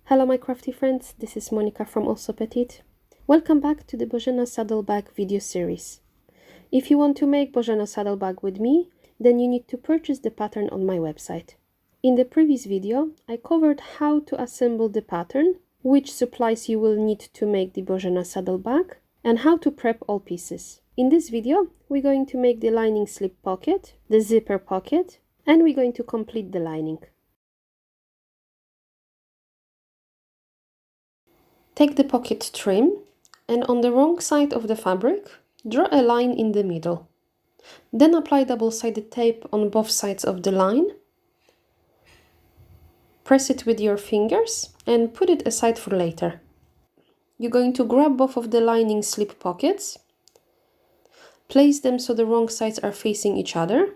Hello my crafty friends, this is Monica from Allsewpetite. Welcome back to the Bozena saddlebag video series. If you want to make Bozena saddlebag with me, then you need to purchase the pattern on my website. In the previous video, I covered how to assemble the pattern, which supplies you will need to make the Bozena saddlebag, and how to prep all pieces. In this video, we're going to make the lining slip pocket, the zipper pocket, and we're going to complete the lining. Take the pocket trim and on the wrong side of the fabric, draw a line in the middle. Then apply double-sided tape on both sides of the line. Press it with your fingers and put it aside for later. You're going to grab both of the lining slip pockets, place them so the wrong sides are facing each other,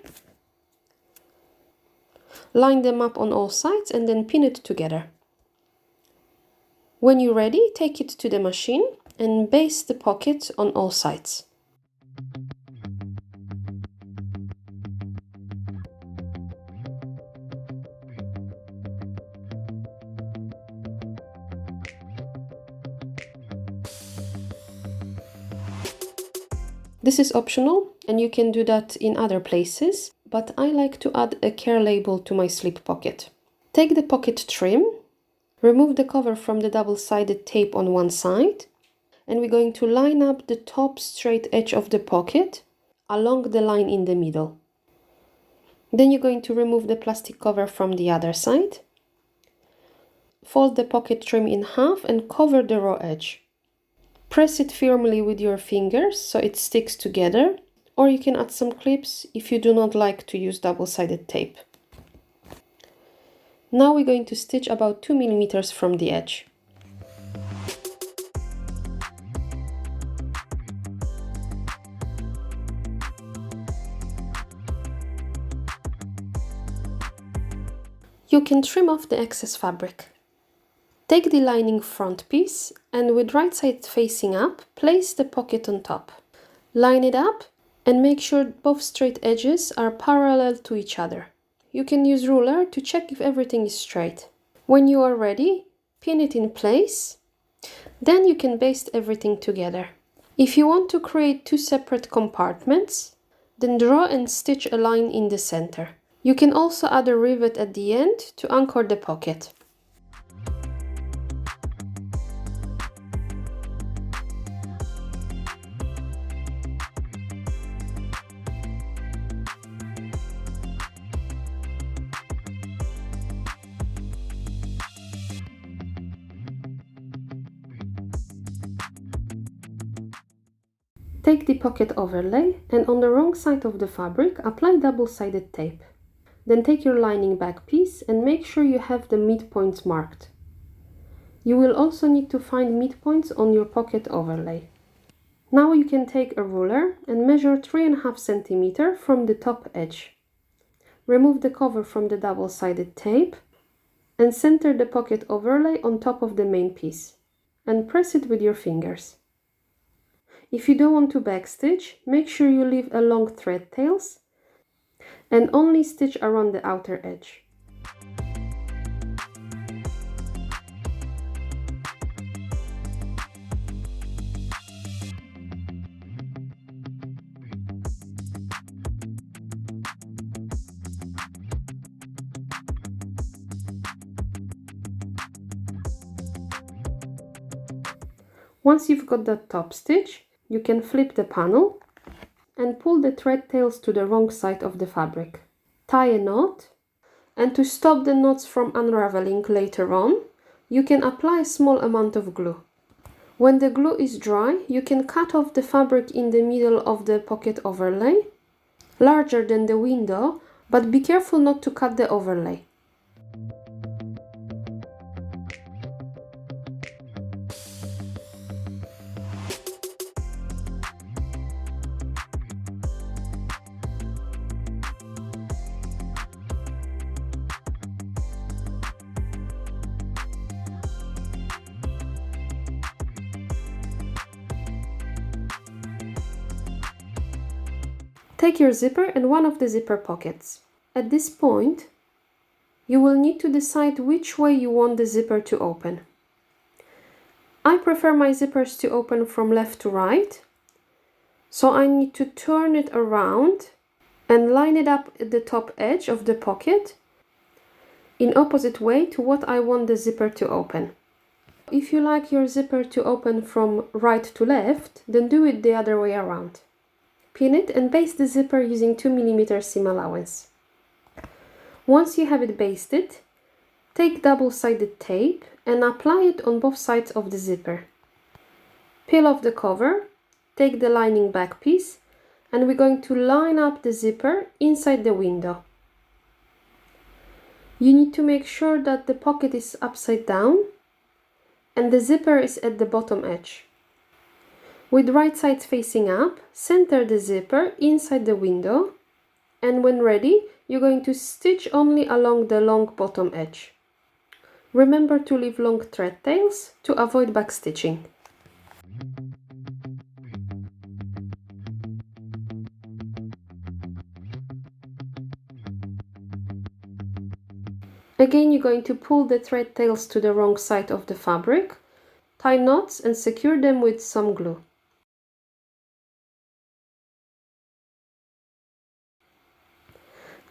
line them up on all sides and then pin it together. When you're ready, take it to the machine and baste the pocket on all sides. This is optional and you can do that in other places, but I like to add a care label to my slip pocket. Take the pocket trim, remove the cover from the double-sided tape on one side, and we're going to line up the top straight edge of the pocket along the line in the middle. Then you're going to remove the plastic cover from the other side. Fold the pocket trim in half and cover the raw edge. Press it firmly with your fingers so it sticks together, or you can add some clips if you do not like to use double-sided tape. Now we're going to stitch about 2 mm from the edge. You can trim off the excess fabric. Take the lining front piece and with right side facing up, place the pocket on top. Line it up and make sure both straight edges are parallel to each other. You can use ruler to check if everything is straight. When you are ready, pin it in place. Then you can baste everything together. If you want to create two separate compartments, then draw and stitch a line in the center. You can also add a rivet at the end to anchor the pocket. Take the pocket overlay and on the wrong side of the fabric apply double-sided tape. Then take your lining back piece and make sure you have the midpoints marked. You will also need to find midpoints on your pocket overlay. Now you can take a ruler and measure 3.5 cm from the top edge. Remove the cover from the double-sided tape and center the pocket overlay on top of the main piece and press it with your fingers. If you don't want to backstitch, make sure you leave a long thread tails and only stitch around the outer edge. Once you've got that top stitch, you can flip the panel and pull the thread tails to the wrong side of the fabric. Tie a knot, and to stop the knots from unraveling later on, you can apply a small amount of glue. When the glue is dry, you can cut off the fabric in the middle of the pocket overlay, larger than the window, but be careful not to cut the overlay. Take your zipper and one of the zipper pockets. At this point, You will need to decide which way you want the zipper to open. I prefer my zippers to open from left to right, so I need to turn it around and line it up at the top edge of the pocket in opposite way to what I want the zipper to open. If you like your zipper to open from right to left, then do it the other way around. Pin it and baste the zipper using 2 mm seam allowance. Once you have it basted, take double-sided tape and apply it on both sides of the zipper. Peel off the cover, take the lining back piece, and we're going to line up the zipper inside the window. You need to make sure that the pocket is upside down and the zipper is at the bottom edge. With right side facing up, center the zipper inside the window, and when ready, you're going to stitch only along the long bottom edge. Remember to leave long thread tails to avoid backstitching. Again, you're going to pull the thread tails to the wrong side of the fabric, tie knots and secure them with some glue.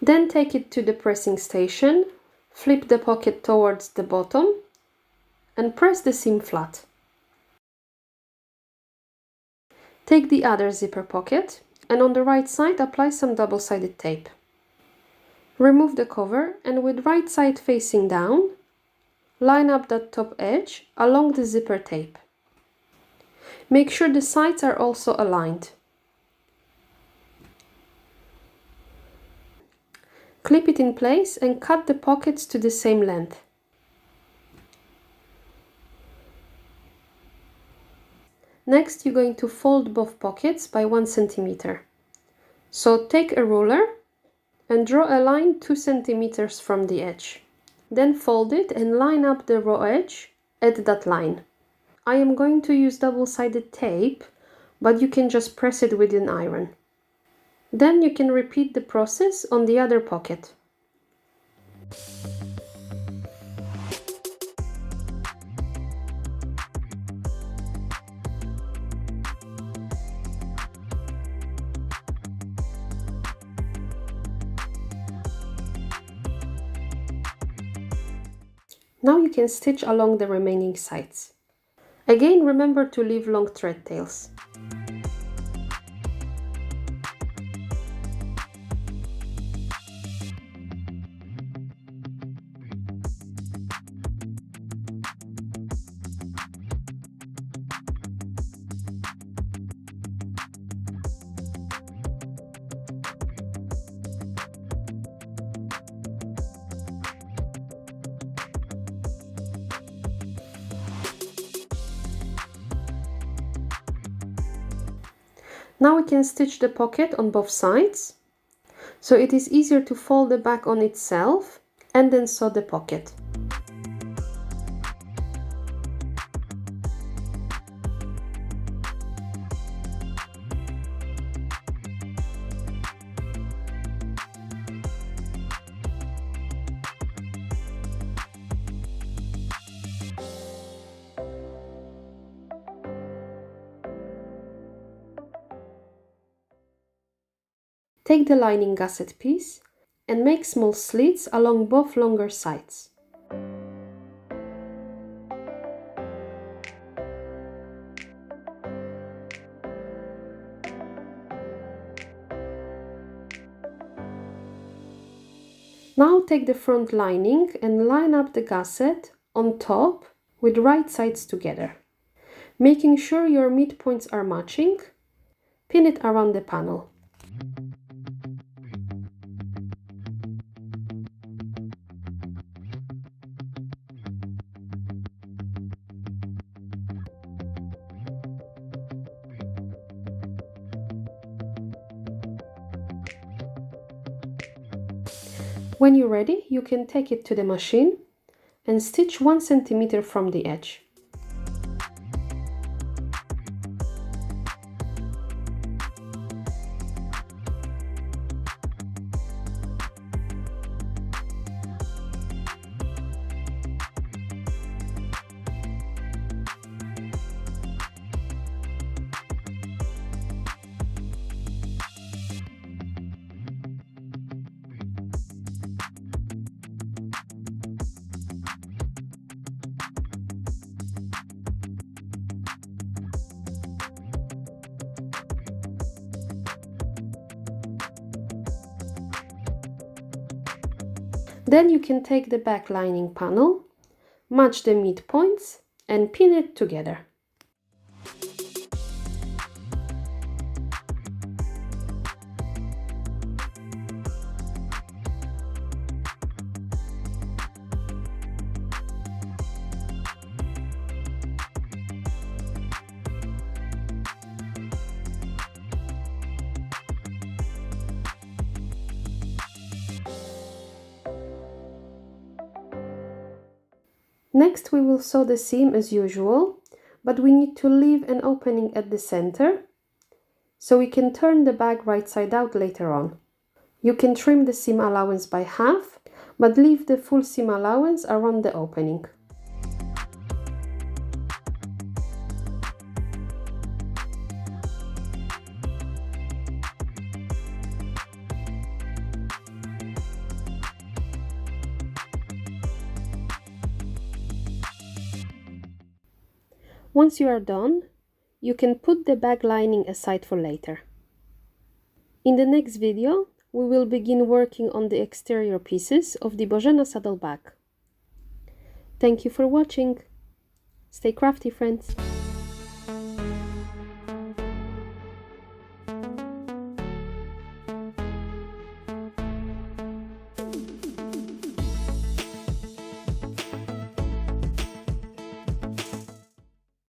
Then take it to the pressing station, flip the pocket towards the bottom and press the seam flat. Take the other zipper pocket and on the right side apply some double-sided tape. Remove the cover and with right side facing down, line up that top edge along the zipper tape. Make sure the sides are also aligned. Clip it in place and cut the pockets to the same length. Next, you're going to fold both pockets by 1 cm. So take a ruler and draw a line 2 cm from the edge. Then fold it and line up the raw edge at that line. I am going to use double-sided tape, but you can just press it with an iron. Then you can repeat the process on the other pocket. Now you can stitch along the remaining sides. Again, remember to leave long thread tails. Now we can stitch the pocket on both sides, so it is easier to fold the back on itself and then sew the pocket. Take the lining gusset piece and make small slits along both longer sides. Now take the front lining and line up the gusset on top with right sides together. Making sure your midpoints are matching, pin it around the panel. When you're ready, you can take it to the machine and stitch 1 cm from the edge. Then you can take the back lining panel, match the midpoints and pin it together. Next we will sew the seam as usual, but we need to leave an opening at the center, so we can turn the bag right side out later on. You can trim the seam allowance by half, but leave the full seam allowance around the opening. Once you are done, you can put the bag lining aside for later. In the next video, we will begin working on the exterior pieces of the Bozena saddle bag. Thank you for watching. Stay crafty, friends!